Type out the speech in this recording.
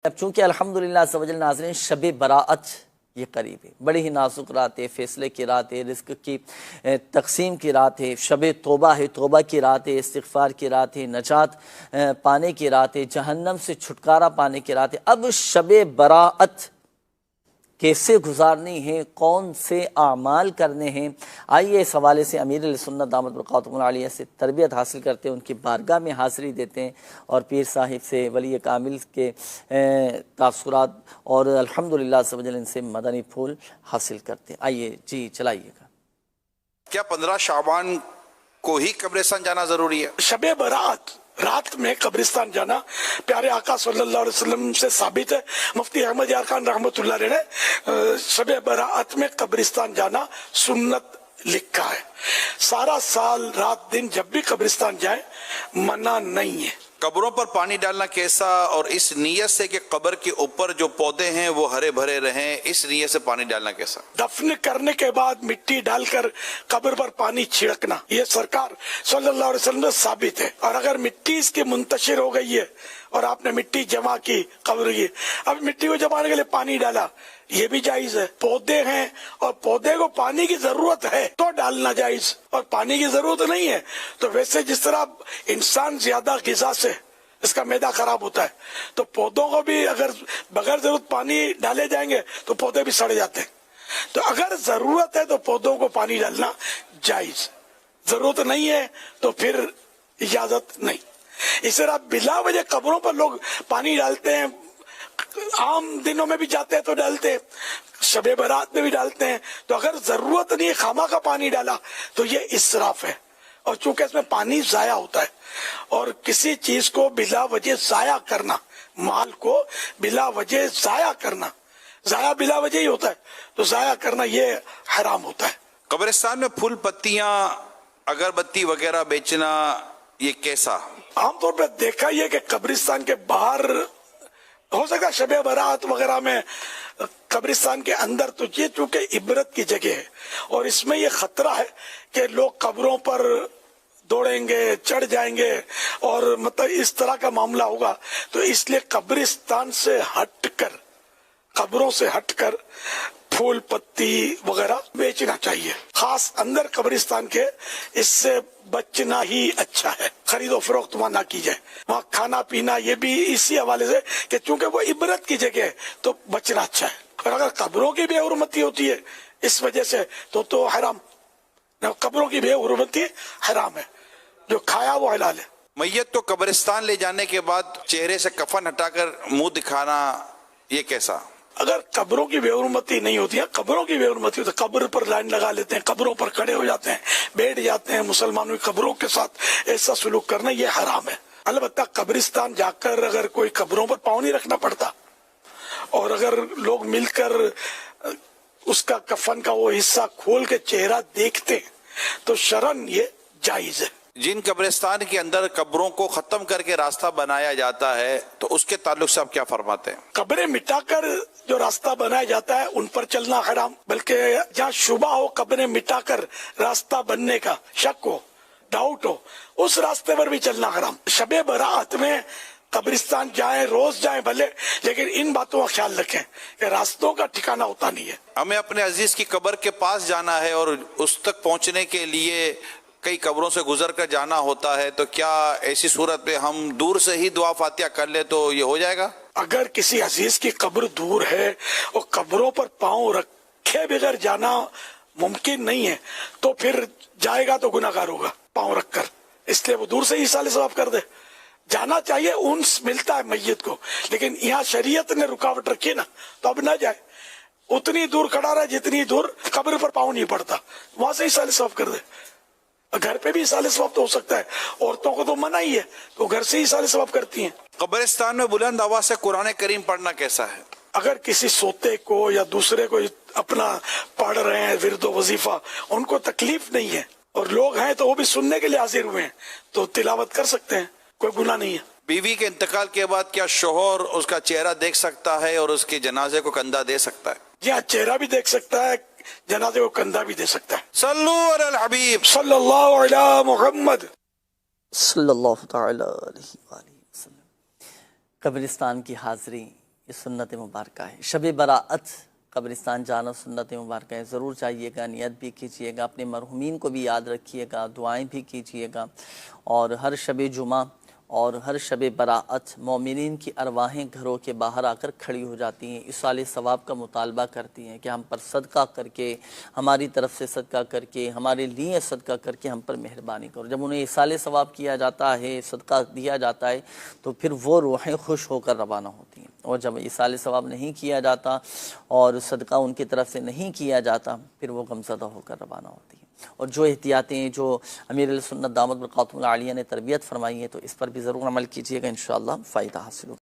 اب چونکہ الحمدللہ عز و جل ناظرین شب براءت یہ قریب ہے، بڑی ہی نازک رات ہے، فیصلے کی رات ہے، رزق کی تقسیم کی رات ہے، شب توبہ ہے، توبہ کی رات ہے، استغفار کی رات ہے، نجات پانے کی رات ہے، جہنم سے چھٹکارا پانے کی رات ہے۔ اب شب براءت کیسے گزارنی ہے، کون سے اعمال کرنے ہیں، آئیے اس حوالے سے امیر اہل سنت دامت برکاتہم العالیہ سے تربیت حاصل کرتے ہیں، ان کی بارگاہ میں حاضری دیتے ہیں اور پیر صاحب سے ولی کامل کے تاثرات اور الحمدللہ عز و جل ان سے مدنی پھول حاصل کرتے ہیں۔ آئیے جی چلائیے گا۔ کیا 15 شعبان کو ہی قبرستان جانا ضروری ہے؟ شب برات رات میں قبرستان جانا پیارے آقا صلی اللہ علیہ وسلم سے ثابت ہے۔ مفتی احمد یار خان رحمۃ اللہ علیہ نے شب برات میں قبرستان جانا سنت لکھا ہے۔ سارا سال رات دن جب بھی قبرستان جائیں منع نہیں ہے۔ قبروں پر پانی ڈالنا کیسا، اور اس نیت سے کہ قبر کے اوپر جو پودے ہیں وہ ہرے بھرے رہیں، اس نیت سے پانی ڈالنا کیسا؟ دفن کرنے کے بعد مٹی ڈال کر قبر پر پانی چھڑکنا یہ سرکار صلی اللہ علیہ وسلم سے ثابت ہے۔ اور اگر مٹی اس کی منتشر ہو گئی ہے اور آپ نے مٹی جمع کی قبر کی، اب مٹی کو جمانے کے لیے پانی ڈالا، یہ بھی جائز ہے۔ پودے ہیں اور پودے کو پانی کی ضرورت ہے تو ڈالنا جائز، اور پانی کی ضرورت نہیں ہے تو ویسے جس طرح انسان زیادہ غذا سے اس کا معدہ خراب ہوتا ہے تو پودوں کو بھی اگر بغیر ضرورت پانی ڈالے جائیں گے تو پودے بھی سڑ جاتے ہیں۔ تو اگر ضرورت ہے تو پودوں کو پانی ڈالنا جائز، ضرورت نہیں ہے تو پھر اجازت نہیں۔ اس طرح بلا وجہ قبروں پر لوگ پانی ڈالتے ہیں، عام دنوں میں بھی جاتے ہیں تو ڈالتے ہیں، شب برات میں بھی ڈالتے ہیں۔ تو اگر ضرورت نہیں ہے خواہ کا پانی ڈالا تو یہ اسراف ہے، اور چونکہ اس میں پانی ضائع ہوتا ہے، اور کسی چیز کو بلا وجہ ضائع کرنا، مال کو بلا وجہ ضائع کرنا، ضائع بلا وجہ ہی ہوتا ہے، تو ضائع کرنا یہ حرام ہوتا ہے۔ قبرستان میں پھول پتیاں اگربتی وغیرہ بیچنا یہ کیسا؟ عام طور پہ دیکھا یہ کہ قبرستان کے باہر ہو سکتا ہے شب برات وغیرہ میں، قبرستان کے اندر تو یہ چونکہ عبرت کی جگہ ہے اور اس میں یہ خطرہ ہے کہ لوگ قبروں پر دوڑیں گے، چڑھ جائیں گے، اور مطلب اس طرح کا معاملہ ہوگا، تو اس لیے قبرستان سے ہٹ کر، قبروں سے ہٹ کر پھول پتی وغیرہ بیچنا چاہیے، خاص اندر قبرستان کے، اس سے بچنا ہی اچھا ہے۔ خرید و فروخت وہاں نہ کی جائے، وہاں کھانا پینا یہ بھی اسی حوالے سے کہ چونکہ وہ عبرت کی جگہ ہے تو بچنا اچھا ہے۔ اور اگر قبروں کی بے حرمتی ہوتی ہے اس وجہ سے تو حرام، قبروں کی بے حرمتی حرام ہے، جو کھایا وہ حلال ہے۔ میت کو قبرستان لے جانے کے بعد چہرے سے کفن ہٹا کر منہ دکھانا یہ کیسا؟ اگر قبروں کی بے حرمتی نہیں ہوتی ہے، قبروں کی بے حرمتی ہوتی ہے، قبر پر لائن لگا لیتے ہیں، قبروں پر کھڑے ہو جاتے ہیں، بیٹھ جاتے ہیں، مسلمانوں کی قبروں کے ساتھ ایسا سلوک کرنا یہ حرام ہے۔ البتہ قبرستان جا کر اگر کوئی قبروں پر پاؤں نہیں رکھنا پڑتا، اور اگر لوگ مل کر اس کا کفن کا وہ حصہ کھول کے چہرہ دیکھتے ہیں تو شرعاً یہ جائز ہے۔ جن قبرستان کے اندر قبروں کو ختم کر کے راستہ بنایا جاتا ہے تو اس کے تعلق سے آپ کیا فرماتے ہیں؟ قبریں مٹا کر جو راستہ بنایا جاتا ہے ان پر چلنا حرام، بلکہ جہاں شبہ ہو قبریں مٹا کر راستہ بننے کا، شک ہو، ڈاؤٹ ہو، اس راستے پر بھی چلنا حرام۔ شب برات میں قبرستان جائیں، روز جائیں بھلے، لیکن ان باتوں کا خیال رکھیں کہ راستوں کا ٹھکانہ ہوتا نہیں ہے۔ ہمیں اپنے عزیز کی قبر کے پاس جانا ہے اور اس تک پہنچنے کے لیے کئی قبروں سے گزر کر جانا ہوتا ہے، تو کیا ایسی صورت میں ہم دور سے ہی دعا فاتحہ کر لیں تو یہ ہو جائے گا؟ اگر کسی عزیز کی قبر دور ہے اور قبروں پر پاؤں رکھے بغیر جانا ممکن نہیں ہے تو پھر جائے گا تو گناہ گار ہوگا پاؤں رکھ کر، اس لیے وہ دور سے ہی ایصال ثواب کر دے۔ جانا چاہیے، انس ملتا ہے میت کو، لیکن یہاں شریعت نے رکاوٹ رکھی نا تو اب نہ جائے، اتنی دور کھڑا رہے جتنی دور قبر پر پاؤں نہیں پڑتا، وہاں سے ایصال ثواب کر دے۔ گھر پہ بھی ایصال ثواب تو ہو سکتا ہے، عورتوں کو تو منع ہی ہے تو گھر سے ہی ایصال ثواب کرتی ہیں۔ قبرستان میں بلند آواز سے قرآن کریم پڑھنا کیسا ہے؟ اگر کسی سوتے کو یا دوسرے کو اپنا پڑھ رہے ہیں ورد و وظیفہ، ان کو تکلیف نہیں ہے اور لوگ ہیں تو وہ بھی سننے کے لیے حاضر ہوئے ہیں تو تلاوت کر سکتے ہیں، کوئی گناہ نہیں ہے۔ بیوی کے انتقال کے بعد کیا شوہر اس کا چہرہ دیکھ سکتا ہے اور اس کے جنازے کو کندھا دے سکتا ہے؟ جی ہاں، چہرہ بھی دیکھ سکتا ہے، جنازے کو کندھا بھی دے سکتا ہے۔ صلو علی الحبیب صلی اللہ علی محمد صلی اللہ تعالی علیہ وآلہ وسلم۔ قبرستان کی حاضری یہ سنت مبارکہ ہے. شب براءت قبرستان جانا سنت مبارکہ ہے. ضرور جائیے گا, نیت بھی کیجیے گا, اپنے مرحومین کو بھی یاد رکھیے گا, دعائیں بھی کیجیے گا. اور ہر شب جمعہ اور ہر شب براءت مومنین کی ارواحیں گھروں کے باہر آ کر کھڑی ہو جاتی ہیں, ایصال ثواب کا مطالبہ کرتی ہیں کہ ہم پر صدقہ کر کے, ہماری طرف سے صدقہ کر کے, ہمارے لیے صدقہ کر کے ہم پر مہربانی کرو. جب انہیں ایصال ثواب کیا جاتا ہے, صدقہ دیا جاتا ہے, تو پھر وہ روحیں خوش ہو کر روانہ ہوتی ہیں. اور جب ایصال ثواب نہیں کیا جاتا اور صدقہ ان کی طرف سے نہیں کیا جاتا, پھر وہ غمزدہ ہو کر روانہ ہوتی ہیں. اور جو احتیاطیں جو امیر علیہ سنت دامت برکاتہ العالیہ نے تربیت فرمائی ہے, تو اس پر بھی ضرور عمل کیجیے گا, انشاءاللہ فائدہ حاصل ہوگا.